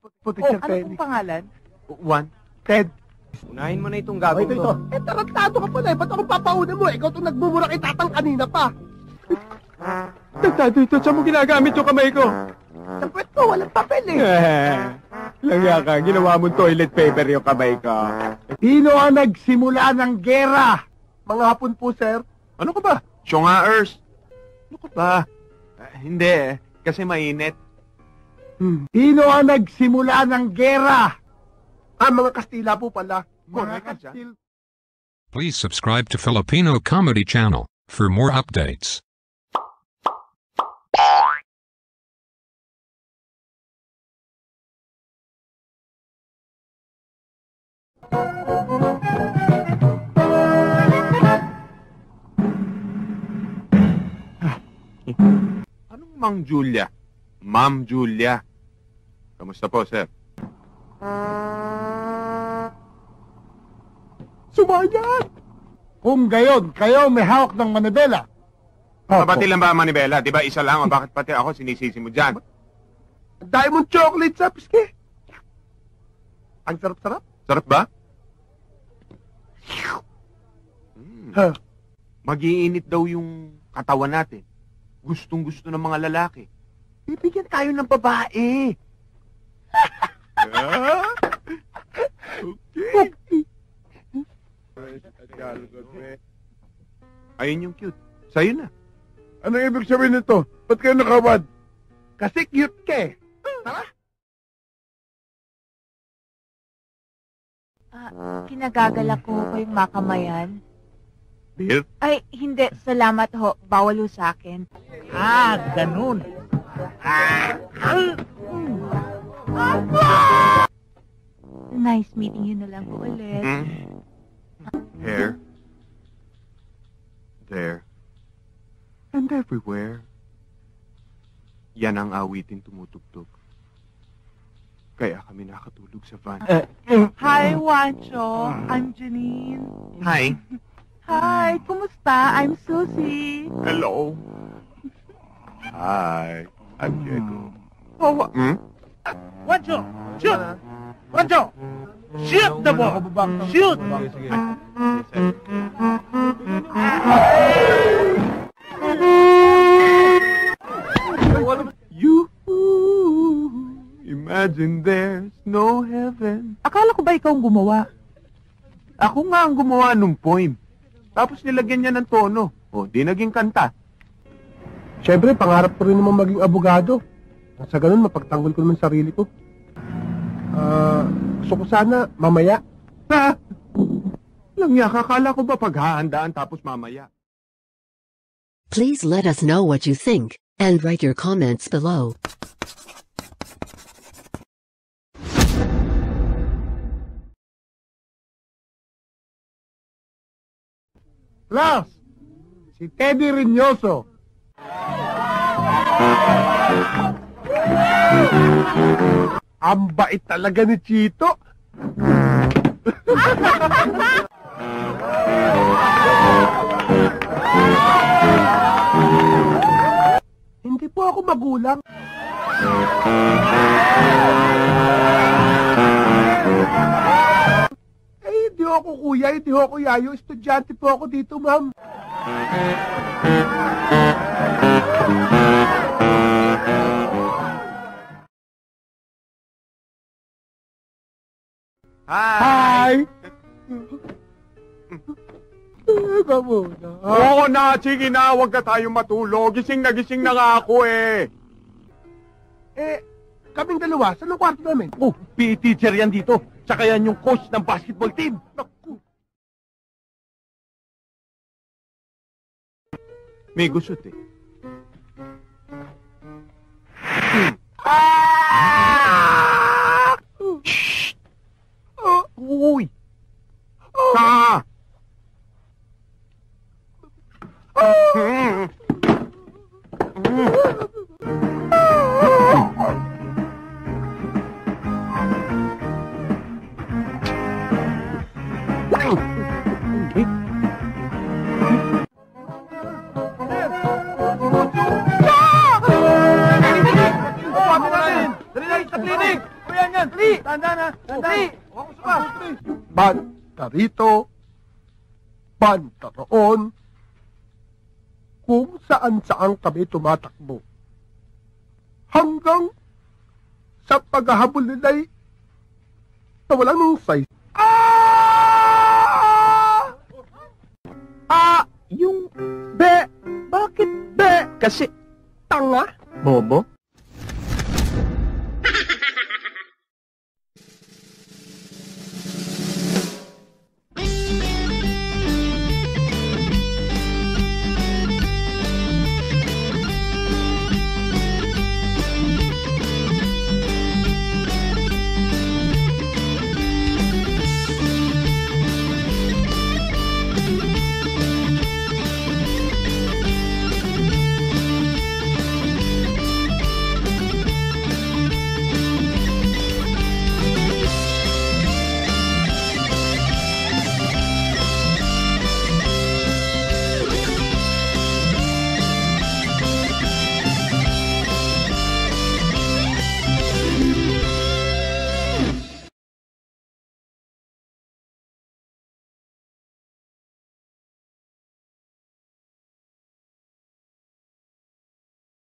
Putik Oh, siya, ano pong pangalan? Juan, Ted. unahin mo na itong gago Ito. to. Tarantado ka pala eh. Ba't ako papauna mo? Ikaw itong nagmumura kay tatang kanina pa. Tarantado ito. Saan mo ginagamit yung kamay ko? Sa puwet ko, walang papel eh. Langya ka, ginawa mo toilet paper yung kamay ko. Sino ang nagsimula ng gera? Mga hapon po, sir. Ano ka ba? Syongaers. Ano ka ba? Hindi kasi mainit. Sino ang nagsimula ng gera? Mga Kastila po pala. Mga Kastil. Please subscribe to Filipino Comedy Channel for more updates. Anong Mang Julia? Ma'am Julia. Kamusta po, sir? Sumayan! Kung gayon, kayo may hawak ng manibela. Kapati lang ba, Manibela? Di ba isa lang? O bakit pati ako sinisisi mo dyan? Diamond chocolate sa piske. Ang sarap-sarap. Sarap ba? Huh. Mag-iinit daw yung katawan natin. Gustong-gusto ng mga lalaki. Bibigyan tayo ng babae. Okay. Ayun yung cute. Sa'yo na. Anong ibig sabihin nito? Ba't kayo nakawad? Kasi cute ka eh. Tara. Kinagagalak ko yung makamayan. Beer? Ay, hindi. Salamat ho. Bawal ho sa akin. Ganun. Nice meeting you na lang po ulit. Here. There. And everywhere. Yan ang awitin tumutugtog. Kaya kami nakatulog sa van. Hi, Wancho. I'm Janine. Hi. Hi, kumusta? I'm Susie. Hello. Hi. I'm Diego. Oh, Wancho! Shoot! Wancho! Shoot the ball! Shoot! You imagine there's no heaven. Akala ko ba ikaw ang gumawa? Ako nga ang gumawa nung poem. Tapos nilagyan niya ng tono. O, di naging kanta. Siyempre, pangarap ko rin naman maging abogado. Sa ganun, mapagtanggol ko naman sarili ko. Gusto ko sana, mamaya. Ha? Langya, kakala ko ba paghahandaan tapos mamaya? Please let us know what you think, and write your comments below. Class! Si Teddy Reynoso. Ang bait talaga ni Chito. Hindi po ako magulang. Hindi ako kuya, hindi ako yayo. Estudyante po ako dito, ma'am. Hi! Teka muna. Oo na, sige na, huwag na tayo matulog. Gising na nga ako eh. Kaming dalawa, saan ang kwarto namin? Oh, PE teacher yan dito. Tsaka yan yung coach ng basketball team. Naku. May gusot eh. Shh! Uy! Ka! Dali na sa clinic! Kuya niya! Tanda na! Banda rito, banda roon, kung saan-saan kami tumatakbo. Hanggang sa paghahabol nila'y nawalan ng size. Yung be, bakit be? Kasi tanga, bobo.